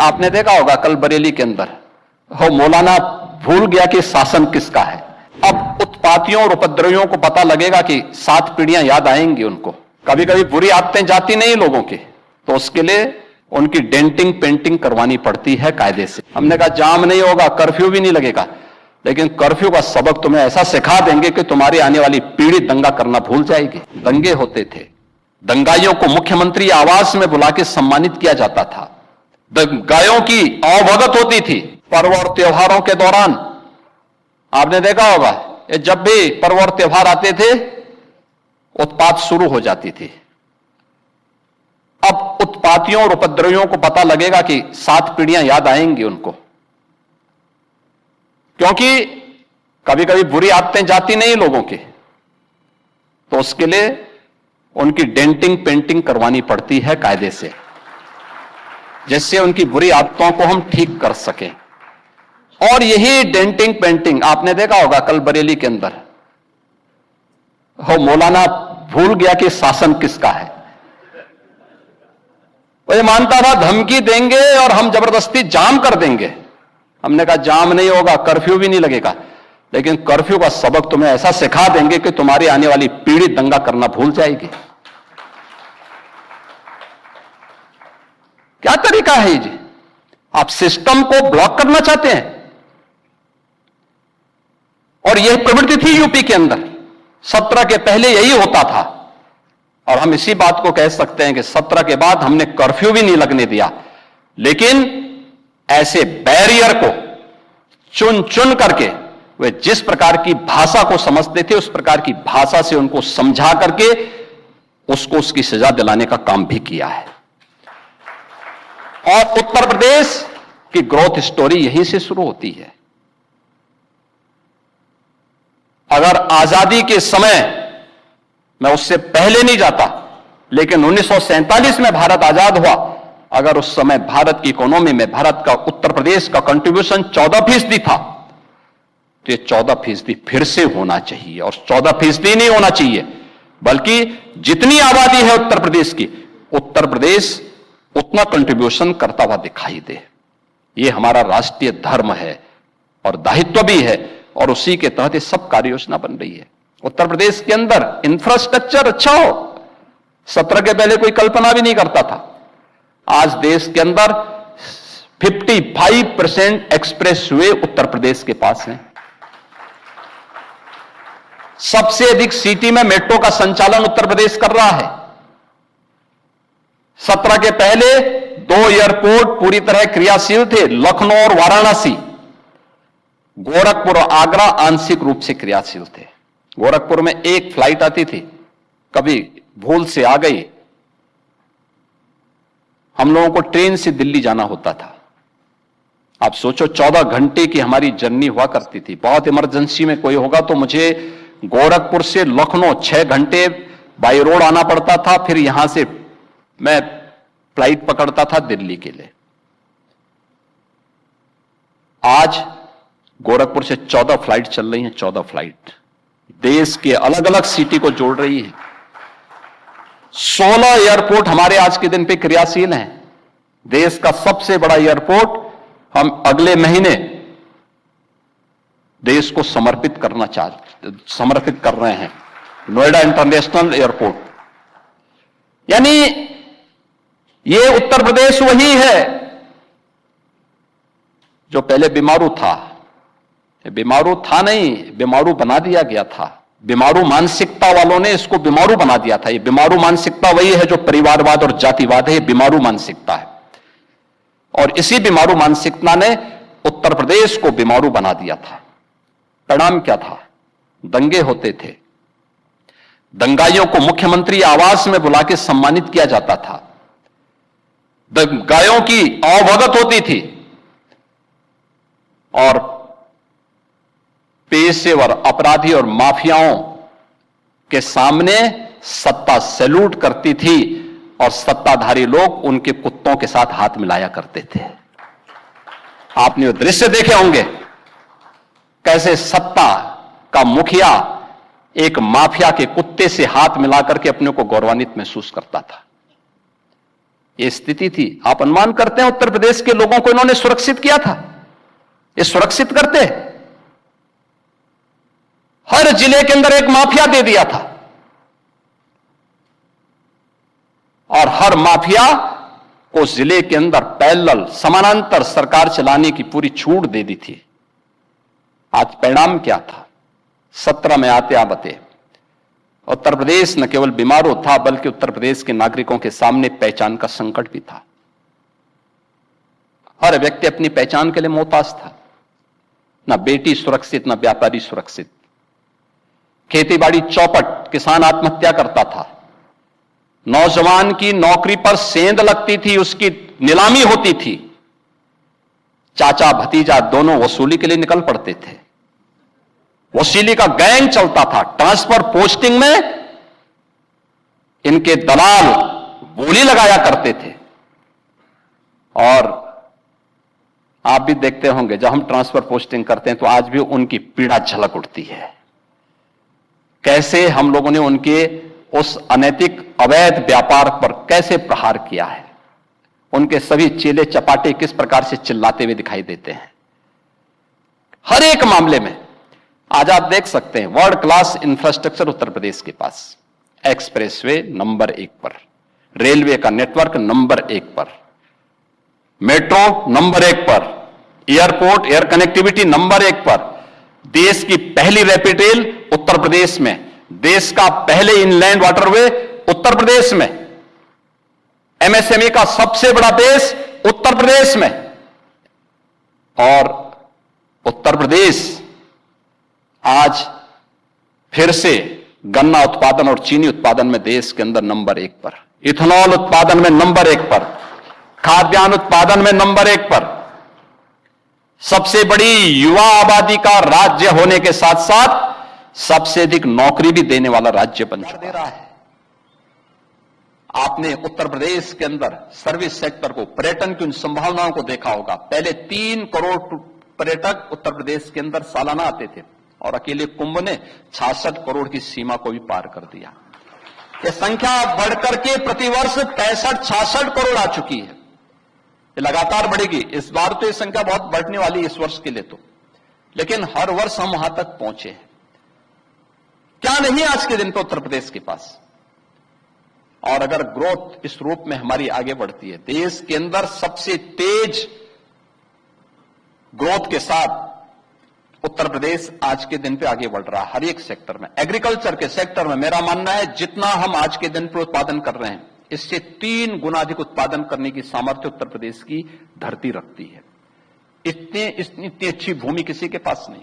आपने देखा होगा कल बरेली के अंदर हो मौलाना भूल गया कि शासन किसका है। अब उत्पातियों और उपद्रवियों को पता लगेगा कि 7 पीढ़ियां याद आएंगी उनको। कभी कभी बुरी आदतें जाती नहीं लोगों की, तो उसके लिए उनकी डेंटिंग पेंटिंग करवानी पड़ती है कायदे से। हमने कहा जाम नहीं होगा, कर्फ्यू भी नहीं लगेगा, लेकिन कर्फ्यू का सबक तुम्हें ऐसा सिखा देंगे कि तुम्हारी आने वाली पीढ़ी दंगा करना भूल जाएगी। दंगे होते थे, दंगाइयों को मुख्यमंत्री आवास में बुला के सम्मानित किया जाता था, दंगाइयों की अवभगत होती थी। पर्व और त्योहारों के दौरान आपने देखा होगा, जब भी पर्व और त्योहार आते थे उत्पात शुरू हो जाती थी। अब उत्पातियों और उपद्रवियों को पता लगेगा कि 7 पीढ़ियां याद आएंगी उनको, क्योंकि कभी कभी बुरी आदतें जाती नहीं लोगों की, तो उसके लिए उनकी डेंटिंग पेंटिंग करवानी पड़ती है कायदे से, जिससे उनकी बुरी आदतों को हम ठीक कर सकें। और यही डेंटिंग पेंटिंग आपने देखा होगा कल बरेली के अंदर हो मौलाना भूल गया कि शासन किसका है। वो ये मानता था धमकी देंगे और हम जबरदस्ती जाम कर देंगे। हमने कहा जाम नहीं होगा, कर्फ्यू भी नहीं लगेगा, लेकिन कर्फ्यू का सबक तुम्हें ऐसा सिखा देंगे कि तुम्हारी आने वाली पीढ़ी दंगा करना भूल जाएगी। क्या तरीका है जी? आप सिस्टम को ब्लॉक करना चाहते हैं। और यह प्रवृत्ति थी यूपी के अंदर, 17 के पहले यही होता था। और हम इसी बात को कह सकते हैं कि 17 के बाद हमने कर्फ्यू भी नहीं लगने दिया, लेकिन ऐसे बैरियर को चुन चुन करके वे जिस प्रकार की भाषा को समझते थे उस प्रकार की भाषा से उनको समझा करके उसको उसकी सजा दिलाने का काम भी किया है। और उत्तर प्रदेश की ग्रोथ स्टोरी यहीं से शुरू होती है। अगर आजादी के समय, मैं उससे पहले नहीं जाता, लेकिन 1947 में भारत आजाद हुआ, अगर उस समय भारत की इकोनॉमी में भारत का उत्तर प्रदेश का कंट्रीब्यूशन 14% था, तो ये 14% फिर से होना चाहिए। और 14% नहीं होना चाहिए, बल्कि जितनी आबादी है उत्तर प्रदेश की, उत्तर प्रदेश उतना कंट्रीब्यूशन करता हुआ दिखाई दे। ये हमारा राष्ट्रीय धर्म है और दायित्व भी है, और उसी के तहत ये सब कार्य योजना बन रही है। उत्तर प्रदेश के अंदर इंफ्रास्ट्रक्चर अच्छा हो, 17 के पहले कोई कल्पना भी नहीं करता था। आज देश के अंदर 55% एक्सप्रेस वे उत्तर प्रदेश के पास हैं। सबसे अधिक सिटी में मेट्रो का संचालन उत्तर प्रदेश कर रहा है। 17 के पहले 2 एयरपोर्ट पूरी तरह क्रियाशील थे, लखनऊ और वाराणसी। गोरखपुर और आगरा आंशिक रूप से क्रियाशील थे। गोरखपुर में एक फ्लाइट आती थी, कभी भूल से आ गई, हम लोगों को ट्रेन से दिल्ली जाना होता था। आप सोचो 14 घंटे की हमारी जर्नी हुआ करती थी। बहुत इमरजेंसी में कोई होगा तो मुझे गोरखपुर से लखनऊ 6 घंटे बाई रोड आना पड़ता था, फिर यहां से मैं फ्लाइट पकड़ता था दिल्ली के लिए। आज गोरखपुर से 14 फ्लाइट चल रही हैं, 14 फ्लाइट देश के अलग अलग सिटी को जोड़ रही है। 16 एयरपोर्ट हमारे आज के दिन पे क्रियाशील हैं। देश का सबसे बड़ा एयरपोर्ट हम अगले महीने देश को समर्पित कर रहे हैं, नोएडा इंटरनेशनल एयरपोर्ट। यानी ये उत्तर प्रदेश वही है जो पहले बीमारू था। बीमारू था नहीं, बीमारू बना दिया गया था। बीमारू मानसिकता वालों ने इसको बीमारू बना दिया था। ये बीमारू मानसिकता वही है जो परिवारवाद और जातिवाद है, ये बीमारू मानसिकता है। और इसी बीमारू मानसिकता ने उत्तर प्रदेश को बीमारू बना दिया था। परिणाम क्या था? दंगे होते थे, दंगाइयों को मुख्यमंत्री आवास में बुला के सम्मानित किया जाता था, दंगाइयों की अवभगत होती थी, और पेशेवर अपराधी और माफियाओं के सामने सत्ता सैल्यूट करती थी और सत्ताधारी लोग उनके कुत्तों के साथ हाथ मिलाया करते थे। आपने वो दृश्य देखे होंगे, कैसे सत्ता का मुखिया एक माफिया के कुत्ते से हाथ मिलाकर के अपने को गौरवान्वित महसूस करता था। ये स्थिति थी। आप अनुमान करते हैं उत्तर प्रदेश के लोगों को इन्होंने सुरक्षित किया था? ये सुरक्षित करते? हर जिले के अंदर एक माफिया दे दिया था और हर माफिया को जिले के अंदर पैरेलल समानांतर सरकार चलाने की पूरी छूट दे दी थी। आज परिणाम क्या था? 17 में आते आबते उत्तर प्रदेश न केवल बीमारू था बल्कि उत्तर प्रदेश के नागरिकों के सामने पहचान का संकट भी था। हर व्यक्ति अपनी पहचान के लिए मोहताज था। न बेटी सुरक्षित, न व्यापारी सुरक्षित। खेतीबाड़ी चौपट, किसान आत्महत्या करता था। नौजवान की नौकरी पर सेंध लगती थी, उसकी नीलामी होती थी। चाचा भतीजा दोनों वसूली के लिए निकल पड़ते थे। वसूली का गैंग चलता था। ट्रांसफर पोस्टिंग में इनके दलाल बोली लगाया करते थे। और आप भी देखते होंगे जब हम ट्रांसफर पोस्टिंग करते हैं तो आज भी उनकी पीड़ा झलक उठती है। कैसे हम लोगों ने उनके उस अनैतिक अवैध व्यापार पर कैसे प्रहार किया है। उनके सभी चेले चपाटे किस प्रकार से चिल्लाते हुए दिखाई देते हैं। हर एक मामले में आज आप देख सकते हैं world class infrastructure Uttar Pradesh के पास। एक्सप्रेसवे नंबर 1 पर, रेलवे का नेटवर्क नंबर 1 पर, मेट्रो नंबर 1 पर, एयरपोर्ट एयर कनेक्टिविटी नंबर 1 पर, देश की पहली रैपिड रेल उत्तर प्रदेश में, देश का पहले इनलैंड वाटरवे उत्तर प्रदेश में, एमएसएमई का सबसे बड़ा बेस उत्तर प्रदेश में। और उत्तर प्रदेश आज फिर से गन्ना उत्पादन और चीनी उत्पादन में देश के अंदर नंबर 1 पर, इथेनॉल उत्पादन में नंबर 1 पर, खाद्यान्न उत्पादन में नंबर 1 पर, सबसे बड़ी युवा आबादी का राज्य होने के साथ साथ सबसे अधिक नौकरी भी देने वाला राज्य बन चुका है। आपने उत्तर प्रदेश के अंदर सर्विस सेक्टर को, पर्यटन की उन संभावनाओं को देखा होगा। पहले 3 करोड़ पर्यटक उत्तर प्रदेश के अंदर सालाना आते थे और अकेले कुंभ ने 66 करोड़ की सीमा को भी पार कर दिया। यह संख्या बढ़कर के प्रतिवर्ष 65-66 करोड़ आ चुकी है। ये लगातार बढ़ेगी। इस बार तो ये संख्या बहुत बढ़ने वाली है इस वर्ष के लिए तो, लेकिन हर वर्ष हम वहां तक पहुंचे हैं। क्या नहीं आज के दिन पे उत्तर प्रदेश के पास। और अगर ग्रोथ इस रूप में हमारी आगे बढ़ती है, देश के अंदर सबसे तेज ग्रोथ के साथ उत्तर प्रदेश आज के दिन पे आगे बढ़ रहा है हर एक सेक्टर में। एग्रीकल्चर के सेक्टर में मेरा मानना है जितना हम आज के दिन पे उत्पादन कर रहे हैं, इससे 3 गुना अधिक उत्पादन करने की सामर्थ्य उत्तर प्रदेश की धरती रखती है। इतनी अच्छी भूमि किसी के पास नहीं,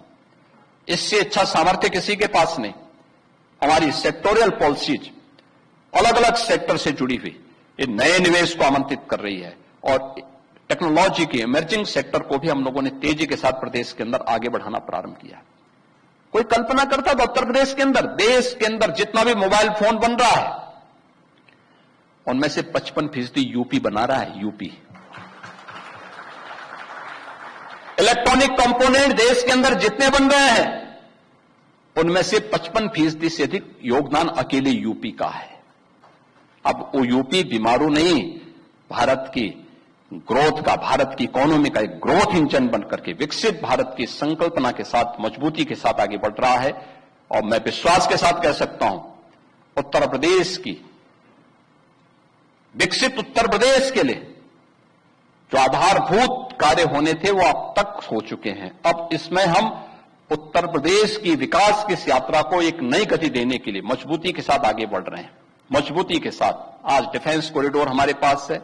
इससे अच्छा सामर्थ्य किसी के पास नहीं। हमारी सेक्टोरियल पॉलिसीज अलग अलग सेक्टर से जुड़ी हुई ये नए निवेश को आमंत्रित कर रही है और टेक्नोलॉजी के इमर्जिंग सेक्टर को भी हम लोगों ने तेजी के साथ प्रदेश के अंदर आगे बढ़ाना प्रारंभ किया। कोई कल्पना करता था उत्तर प्रदेश के अंदर, देश के अंदर जितना भी मोबाइल फोन बन रहा है उनमें से 55% यूपी बना रहा है। यूपी इलेक्ट्रॉनिक कंपोनेंट देश के अंदर जितने बन रहे हैं उनमें से 55% से अधिक योगदान अकेले यूपी का है। अब वो यूपी बीमारू नहीं, भारत की ग्रोथ का, भारत की इकोनॉमी का एक ग्रोथ इंजन बनकर के विकसित भारत की संकल्पना के साथ मजबूती के साथ आगे बढ़ रहा है। और मैं विश्वास के साथ कह सकता हूं उत्तर प्रदेश की, विकसित उत्तर प्रदेश के लिए जो आधारभूत कार्य होने थे वो अब तक हो चुके हैं। अब इसमें हम उत्तर प्रदेश की विकास की इस यात्रा को एक नई गति देने के लिए मजबूती के साथ आगे बढ़ रहे हैं। मजबूती के साथ आज डिफेंस कॉरिडोर हमारे पास है,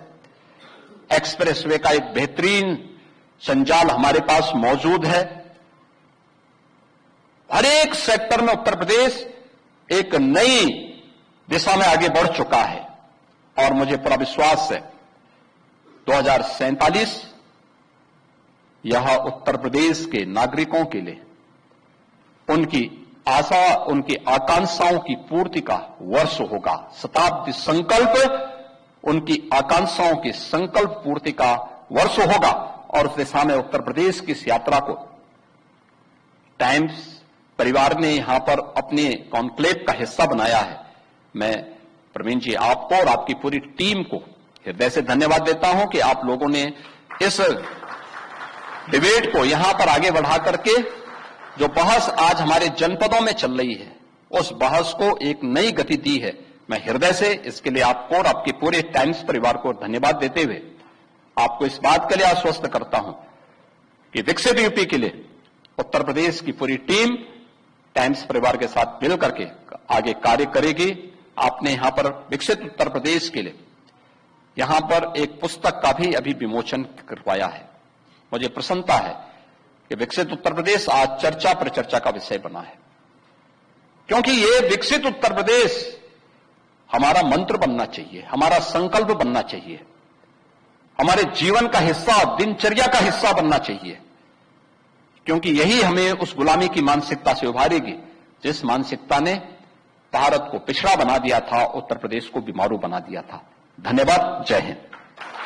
एक्सप्रेसवे का एक बेहतरीन संजाल हमारे पास मौजूद है। हर एक सेक्टर में उत्तर प्रदेश एक नई दिशा में आगे बढ़ चुका है और मुझे पूरा विश्वास है 2047 यह उत्तर प्रदेश के नागरिकों के लिए उनकी आशा, उनकी आकांक्षाओं की पूर्ति का वर्ष होगा। शताब्दी संकल्प उनकी आकांक्षाओं की संकल्प पूर्ति का वर्ष होगा और उस दिशा में उत्तर प्रदेश की इस यात्रा को टाइम्स परिवार ने यहां पर अपने कॉन्क्लेव का हिस्सा बनाया है। मैं प्रवीण जी आपको और आपकी पूरी टीम को हृदय से धन्यवाद देता हूं कि आप लोगों ने इस डिबेट को यहां पर आगे बढ़ा करके जो बहस आज हमारे जनपदों में चल रही है, उस बहस को एक नई गति दी है। मैं हृदय से इसके लिए आपको और आपके पूरे टाइम्स परिवार को धन्यवाद देते हुए आपको इस बात के लिए आश्वस्त करता हूं कि विकसित यूपी के लिए उत्तर प्रदेश की पूरी टीम टाइम्स परिवार के साथ मिल करके आगे कार्य करेगी। आपने यहां पर विकसित उत्तर प्रदेश के लिए यहां पर एक पुस्तक का भी अभी विमोचन करवाया है। मुझे प्रसन्नता है कि विकसित उत्तर प्रदेश आज चर्चा पर चर्चा का विषय बना है, क्योंकि ये विकसित उत्तर प्रदेश हमारा मंत्र बनना चाहिए, हमारा संकल्प बनना चाहिए, हमारे जीवन का हिस्सा, दिनचर्या का हिस्सा बनना चाहिए, क्योंकि यही हमें उस गुलामी की मानसिकता से उभारेगी जिस मानसिकता ने भारत को पिछड़ा बना दिया था, उत्तर प्रदेश को बीमारू बना दिया था। धन्यवाद। जय हिंद।